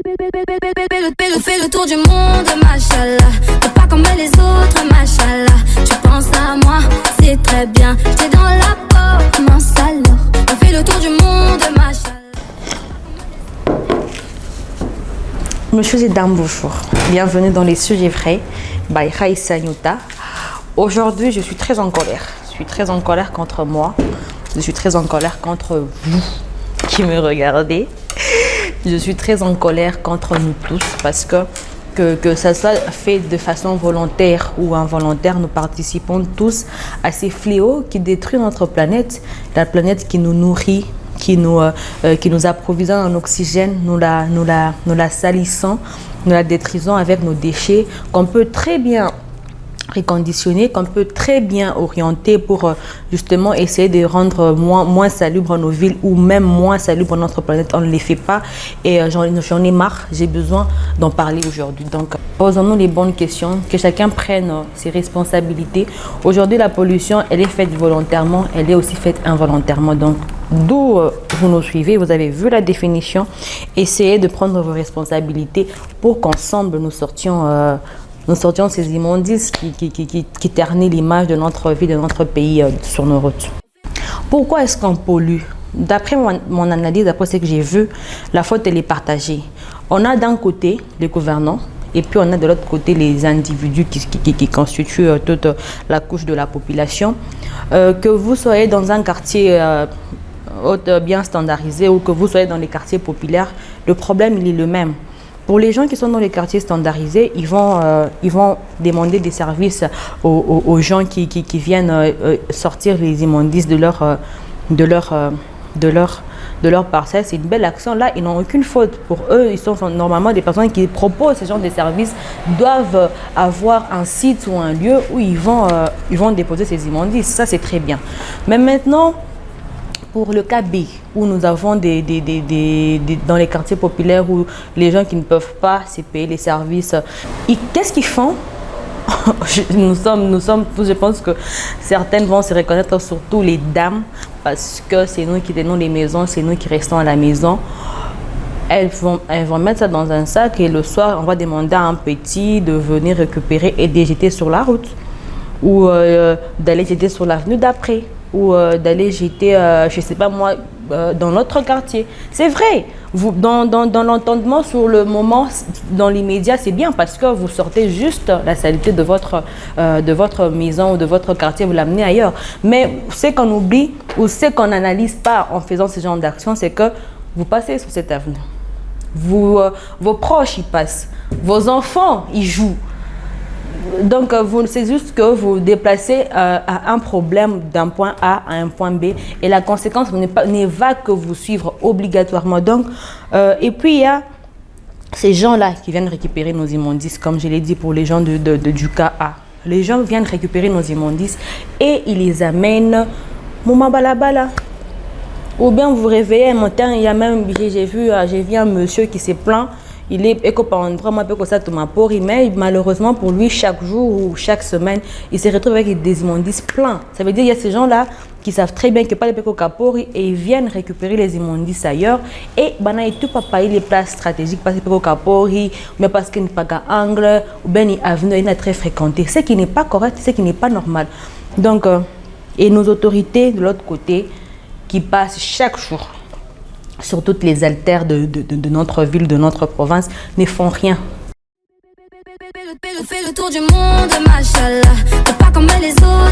Fais le tour du monde, machallah. T'es pas comme les autres, machallah. Tu penses à moi, c'est très bien. J'étais dans la peau, mince alors. On fait le tour du monde, machallah. Monsieur et dames, bonjour. Bienvenue dans les sujets vrais by Raissa Nyota. Aujourd'hui, je suis très en colère. Je suis très en colère contre moi. Je suis très en colère contre vous qui me regardez. Je suis très en colère contre nous tous parce que ça soit fait de façon volontaire ou involontaire, nous participons tous à ces fléaux qui détruisent notre planète, la planète qui nous nourrit, qui nous approvisionne en oxygène, nous la salissons, nous la détruisons avec nos déchets qu'on peut très bien reconditionner, qu'on peut très bien orienter pour justement essayer de rendre moins salubre nos villes ou même moins salubre notre planète. On ne les fait pas et j'en ai marre, j'ai besoin d'en parler aujourd'hui. Donc posons-nous les bonnes questions, que chacun prenne ses responsabilités. Aujourd'hui la pollution, elle est faite volontairement, elle est aussi faite involontairement. Donc d'où vous nous suivez, vous avez vu la définition. Essayez de prendre vos responsabilités pour qu'ensemble nous sortions ces immondices qui ternissent l'image de notre vie, de notre pays sur nos routes. Pourquoi est-ce qu'on pollue? D'après mon analyse, d'après ce que j'ai vu, la faute elle est partagée. On a d'un côté les gouvernants et puis on a de l'autre côté les individus qui constituent toute la couche de la population. Que vous soyez dans un quartier bien standardisé ou que vous soyez dans les quartiers populaires, le problème il est le même. Pour les gens qui sont dans les quartiers standardisés, ils vont demander des services aux gens qui viennent sortir les immondices de leur parcelle. C'est une belle action. Là, ils n'ont aucune faute. Pour eux, ils sont normalement des personnes qui proposent ce genre de services, doivent avoir un site ou un lieu où ils vont déposer ces immondices. Ça, c'est très bien. Mais maintenant, pour le cas B, où nous avons dans les quartiers populaires où les gens qui ne peuvent pas se payer les services, qu'est-ce qu'ils font? Nous sommes tous, je pense que certaines vont se reconnaître, surtout les dames, parce que c'est nous qui tenons les maisons, c'est nous qui restons à la maison. Elles vont mettre ça dans un sac et le soir, on va demander à un petit de venir récupérer et de jeter sur la route ou d'aller jeter sur l'avenue d'après. Ou d'aller jeter, je ne sais pas moi, dans notre quartier. C'est vrai, dans l'entendement sur le moment, dans l'immédiat, c'est bien parce que vous sortez juste la saleté de votre maison ou de votre quartier, vous l'amenez ailleurs. Mais ce qu'on oublie ou ce qu'on n'analyse pas en faisant ce genre d'action, c'est que vous passez sur cette avenue. Vos proches y passent, vos enfants y jouent. Donc, c'est juste que vous déplacez un problème d'un point A à un point B et la conséquence ne va que vous suivre obligatoirement. Donc, et puis, il y a ces gens-là qui viennent récupérer nos immondices, comme je l'ai dit pour les gens du cas A. Les gens viennent récupérer nos immondices et ils les amènent Mouma Balabala. Ou bien vous vous réveillez un matin, il y a même, j'ai vu un monsieur qui s'est plaint. Il est vraiment peu ça tout ma pauvre, mais malheureusement pour lui, chaque jour ou chaque semaine, il se retrouve avec des immondices pleins. Ça veut dire qu'il y a ces gens-là qui savent très bien que pas les péco capori et ils viennent récupérer les immondices ailleurs et ils tout pas payer les places stratégiques parce que péco capori, mais parce qu'il n'y a pas d'angle ou bien il avenue il est très fréquenté. Ce qui n'est pas correct, ce qui n'est pas normal. Donc et nos autorités de l'autre côté qui passent chaque jour sur toutes les artères de notre ville, de notre province, ne font rien. Fais le tour du monde, machallah. T'es pas comme les autres.